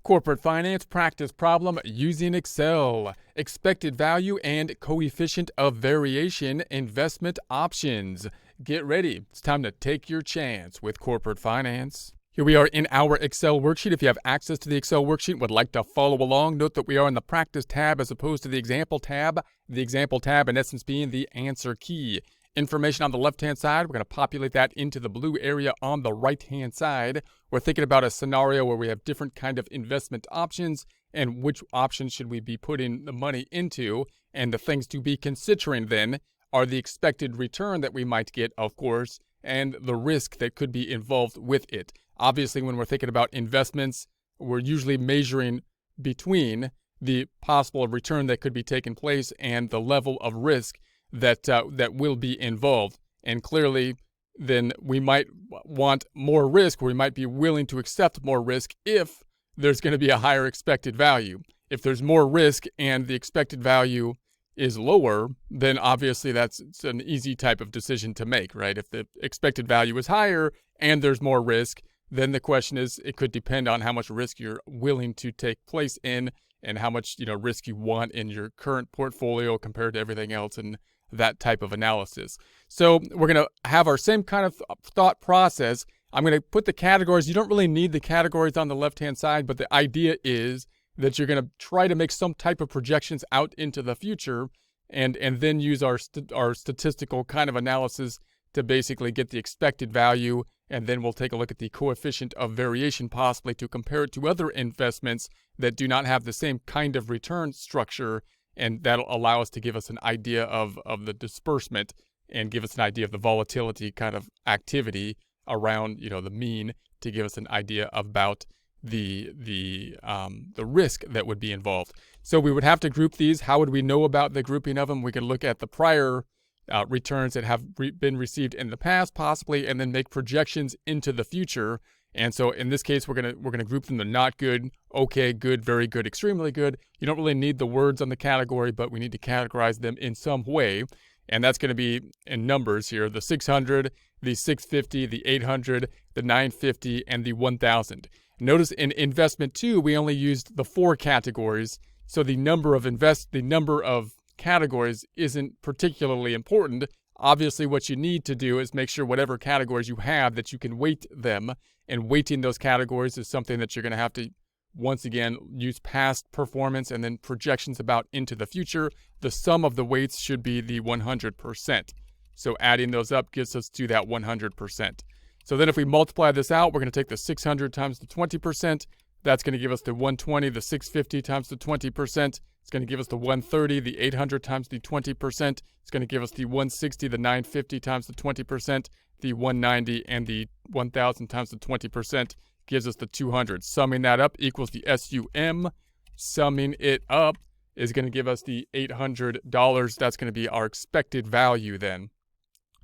Corporate Finance Practice Problem using Excel. Expected value and coefficient of variation investment options. Get ready. It's time to take your chance with Corporate Finance. Here we are in our Excel worksheet. If you have access to the Excel worksheet and would like to follow along, note that we are in the Practice tab as opposed to the Example tab. The Example tab, in essence, being the answer key. Information on the left-hand side, we're going to populate that into the blue area on the right-hand side. We're thinking about a scenario where we have different kind of investment options and which option should we be putting the money into. And the things to be considering then are the expected return that we might get, of course, and the risk that could be involved with it. Obviously, when we're thinking about investments, we're usually measuring between the possible return that could be taking place and the level of risk that will be involved. And clearly, then we might want more risk, or we might be willing to accept more risk if there's going to be a higher expected value. If there's more risk and the expected value is lower, then obviously it's an easy type of decision to make, right? If the expected value is higher and there's more risk, then the question is, it could depend on how much risk you're willing to take place in and how much, risk you want in your current portfolio compared to everything else and that type of analysis. So we're going to have our same kind of thought process. I'm going to put the categories. You don't really need the categories on the left-hand side, but the idea is that you're going to try to make some type of projections out into the future and then use our statistical kind of analysis to basically get the expected value. And then we'll take a look at the coefficient of variation possibly to compare it to other investments that do not have the same kind of return structure. And that'll allow us to give us an idea of the disbursement and give us an idea of the volatility kind of activity around, the mean, to give us an idea about the risk that would be involved. So we would have to group these. How would we know about the grouping of them? We could look at the prior returns that have been received in the past, possibly, and then make projections into the future. And so in this case, we're gonna group them to not good, okay, good, very good, extremely good. You don't really need the words on the category, but we need to categorize them in some way. And that's going to be in numbers here: the 600, the 650, the 800, the 950, and the 1000. Notice in investment 2, we only used the 4 categories. So the number of categories isn't particularly important. Obviously, what you need to do is make sure whatever categories you have that you can weight them, and weighting those categories is something that you're going to have to, once again, use past performance and then projections about into the future. The sum of the weights should be the 100%. So adding those up gets us to that 100%. So then if we multiply this out, we're going to take the 600 times the 20%. That's going to give us the 120, the 650 times the 20%. It's going to give us the 130, the 800 times the 20%. It's going to give us the 160, the 950 times the 20%. The 190 and the 1000 times the 20% gives us the 200. Summing that up equals the SUM. Summing it up is going to give us the $800. That's going to be our expected value then.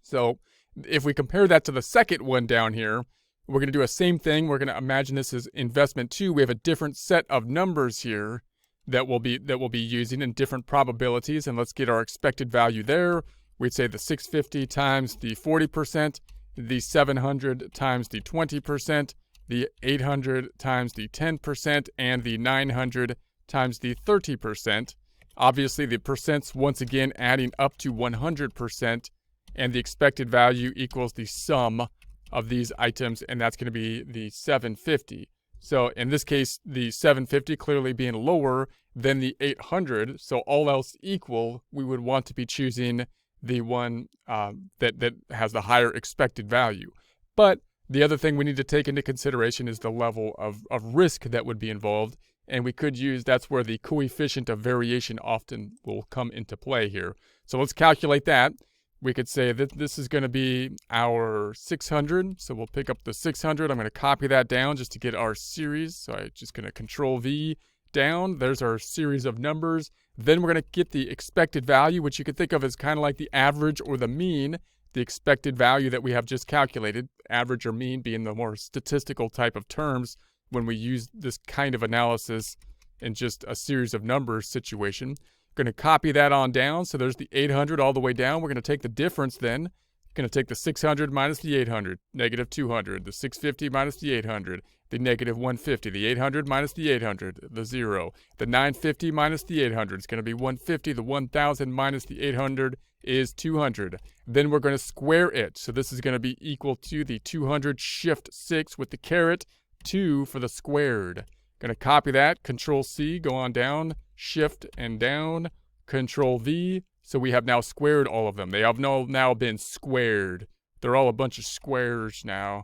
So if we compare that to the second one down here, we're going to do the same thing. We're going to imagine this is investment 2. We have a different set of numbers here that we'll be using in different probabilities. And let's get our expected value there. We'd say the 650 times the 40%, the 700 times the 20%, the 800 times the 10%, and the 900 times the 30%. Obviously, the percents, once again, adding up to 100%, and the expected value equals the sum of these items, and that's going to be the 750. So in this case, the 750 clearly being lower than the 800. So all else equal, we would want to be choosing the one that has the higher expected value. But the other thing we need to take into consideration is the level of risk that would be involved. And we could use, that's where the coefficient of variation often will come into play here. So let's calculate that. We could say that this is going to be our 600. So we'll pick up the 600. I'm going to copy that down just to get our series. So I'm just going to Control V down. There's our series of numbers. Then we're going to get the expected value, which you could think of as kind of like the average or the mean, the expected value that we have just calculated, average or mean being the more statistical type of terms when we use this kind of analysis in just a series of numbers situation. Going to copy that on down. So there's the 800 all the way down. We're going to take the difference then, Going to take the 600 minus the 800, negative 200. The 650 minus the 800, the negative 150. The 800 minus the 800, the 0. The 950 minus the 800 is going to be 150. The 1000 minus the 800 is 200. Then we're going to square it. So this is going to be equal to the 200 shift 6 with the caret 2 for the squared. Going to copy that, Control C, go on down, shift and down, Control V. So we have now squared all of them. They have now been squared. They're all a bunch of squares now.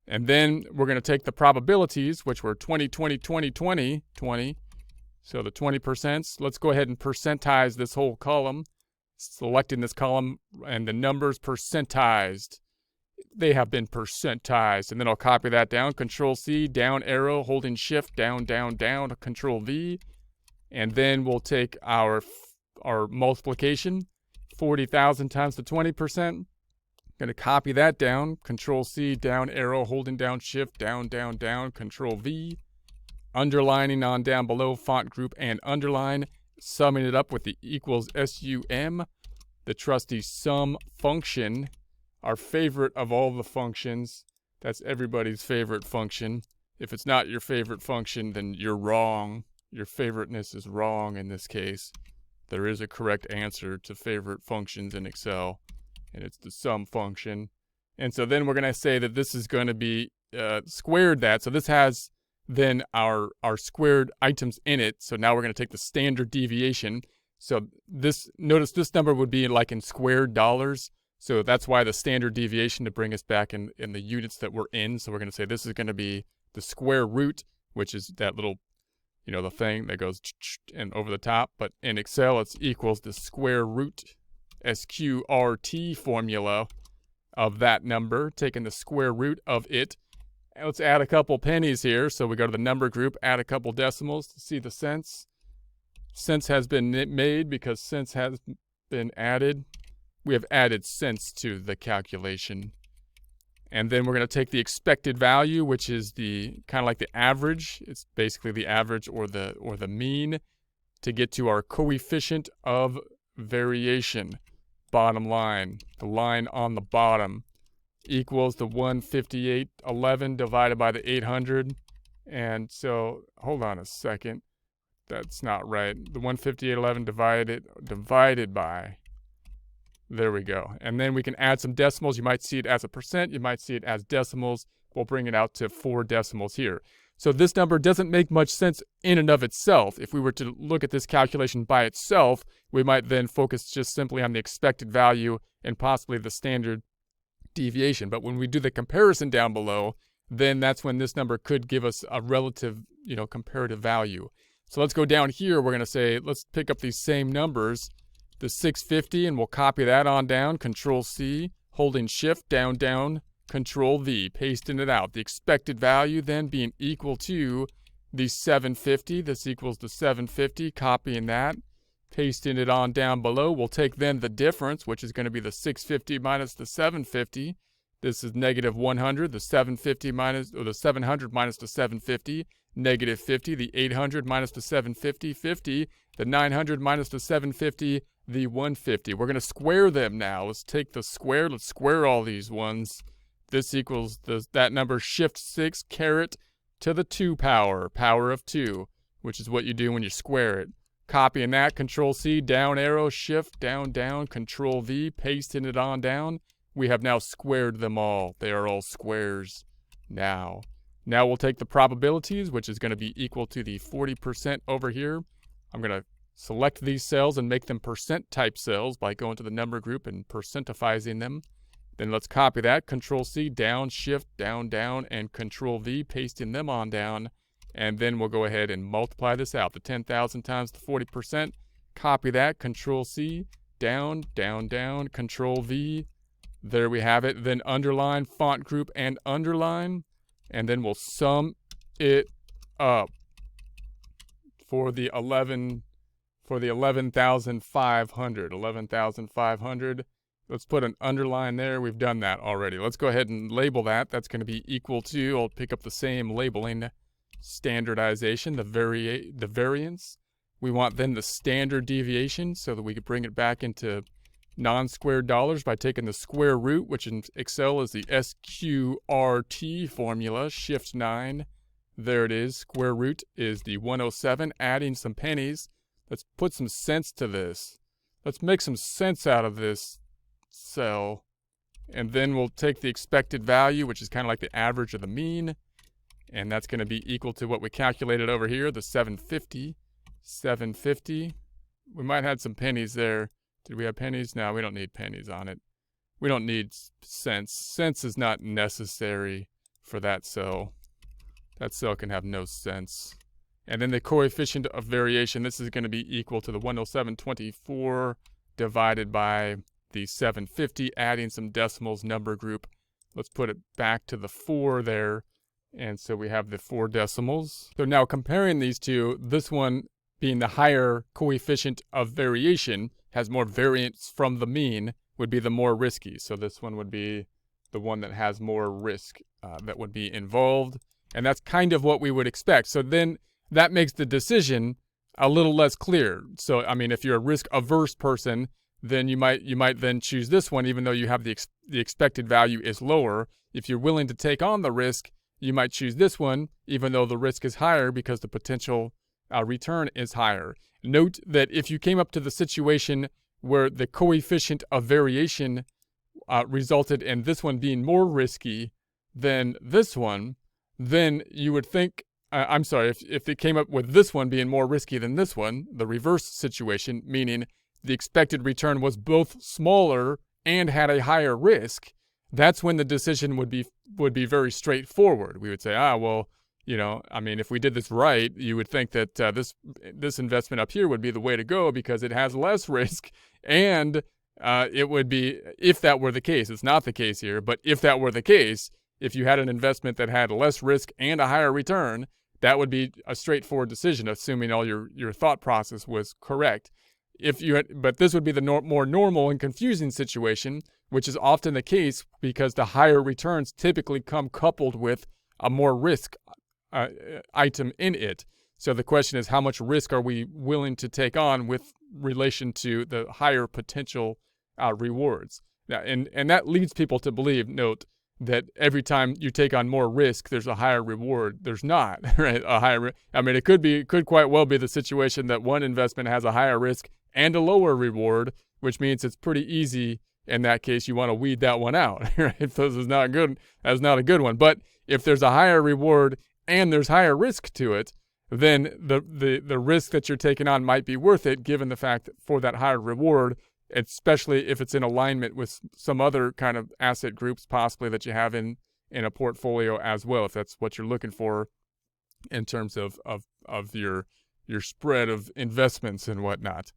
And then we're going to take the probabilities, which were 20, 20, 20, 20, 20. So the 20%. Let's go ahead and percentize this whole column. Selecting this column and the numbers percentized. They have been percentized. And then I'll copy that down. Control C, down arrow, holding shift, down, down, down, Control V. And then we'll take our multiplication, 40,000 times the 20%. Going to copy that down, Control C, down arrow, holding down shift, down, down, down, Control V. Underlining on down below, font group and underline. Summing it up with the equals SUM, the trusty sum function, our favorite of all the functions. That's everybody's favorite function. If it's not your favorite function, then you're wrong. Your favoriteness is wrong in this case. There is a correct answer to favorite functions in Excel, and it's the sum function. And so then we're going to say that this is going to be squared that. So this has then our squared items in it. So now we're going to take the standard deviation. So notice this number would be like in squared dollars. So that's why the standard deviation to bring us back in the units that we're in. So we're going to say this is going to be the square root, which is that little, the thing that goes and over the top. But in Excel, it's equals the square root, SQRT formula of that number, taking the square root of it. And let's add a couple pennies here. So we go to the number group, add a couple decimals to see the cents. Cents has been made because cents has been added. We have added cents to the calculation. And then we're going to take the expected value, which is the kind of like the average. It's basically the average or the mean to get to our coefficient of variation. Bottom line, the line on the bottom, equals the 158.11 divided by the 800. And so, hold on a second. That's not right. The 158.11 divided by. There we go. And then we can add some decimals. You might see it as a percent. You might see it as decimals. We'll bring it out to 4 decimals here. So this number doesn't make much sense in and of itself. If we were to look at this calculation by itself, we might then focus just simply on the expected value and possibly the standard deviation. But when we do the comparison down below, then that's when this number could give us a relative, comparative value. So let's go down here. We're going to say, let's pick up these same numbers, the 650, and we'll copy that on down, Control C, holding shift, down, down, Control V, pasting it out. The expected value then being equal to the 750. This equals the 750, copying that, pasting it on down below. We'll take then the difference, which is going to be the 650 minus the 750. This is negative 100, the 750 minus, or the 700 minus the 750, negative 50, the 800 minus the 750, 50, the 900 minus the 750, the 150. We're going to square them now. Let's take the square. Let's square all these ones. This equals that number, shift 6, caret to the 2 power of 2, which is what you do when you square it. Copying that, Control C, down arrow, shift, down, down, Control V, pasting it on down. We have now squared them all. They are all squares now. Now we'll take the probabilities, which is going to be equal to the 40% over here. I'm going to select these cells and make them percent type cells by going to the number group and percentifying them. Then let's copy that, Control C, down, shift, down, down, and Control V, pasting them on down. And then we'll go ahead and multiply this out. The 10,000 times the 40%. Copy that, Control C, down, down, down, Control V. There we have it. Then underline, font group, and underline. And then we'll sum it up for the 11,500. 11,500. Let's put an underline there. We've done that already. Let's go ahead and label that. That's going to be equal to, I'll pick up the same labeling, standardization, the variance. We want then the standard deviation so that we could bring it back into non-squared dollars by taking the square root, which in Excel is the SQRT formula, Shift 9. There it is. Square root is the 107, adding some pennies. Let's put some sense to this. Let's make some sense out of this cell. And then we'll take the expected value, which is kind of like the average of the mean. And that's going to be equal to what we calculated over here, the 750. 750. We might have some pennies there. Did we have pennies? No, we don't need pennies on it. We don't need cents. Cents is not necessary for that cell. That cell can have no cents. And then the coefficient of variation, this is going to be equal to the 107.24 divided by the 750, adding some decimals, number group. Let's put it back to the 4 there. And so we have the 4 decimals. So now comparing these two, this one being the higher coefficient of variation, has more variance from the mean, would be the more risky. So this one would be the one that has more risk that would be involved. And that's kind of what we would expect. So then that makes the decision a little less clear. So, I mean, if you're a risk-averse person, then you might then choose this one, even though you have the expected value is lower. If you're willing to take on the risk, you might choose this one, even though the risk is higher because the potential return is higher. Note that if you came up to the situation where the coefficient of variation resulted in this one being more risky than this one, then you would think, if it came up with this one being more risky than this one, the reverse situation, meaning the expected return was both smaller and had a higher risk, that's when the decision would be very straightforward. We would say, well, if we did this right, you would think that this investment up here would be the way to go because it has less risk, and it would be, if that were the case. It's not the case here, but if that were the case, if you had an investment that had less risk and a higher return, that would be a straightforward decision, assuming all your thought process was correct. But this would be the more normal and confusing situation, which is often the case because the higher returns typically come coupled with a more risk item in it. So the question is, how much risk are we willing to take on with relation to the higher potential rewards? Now, and that leads people to believe, note, that every time you take on more risk, there's a higher reward. There's not, right? It could quite well be the situation that one investment has a higher risk and a lower reward, which means it's pretty easy. In that case, you want to weed that one out, right? If this is not good, that's not a good one. But if there's a higher reward and there's higher risk to it, then the risk that you're taking on might be worth it, given the fact that for that higher reward, especially if it's in alignment with some other kind of asset groups possibly that you have in a portfolio as well, if that's what you're looking for in terms of your spread of investments and whatnot.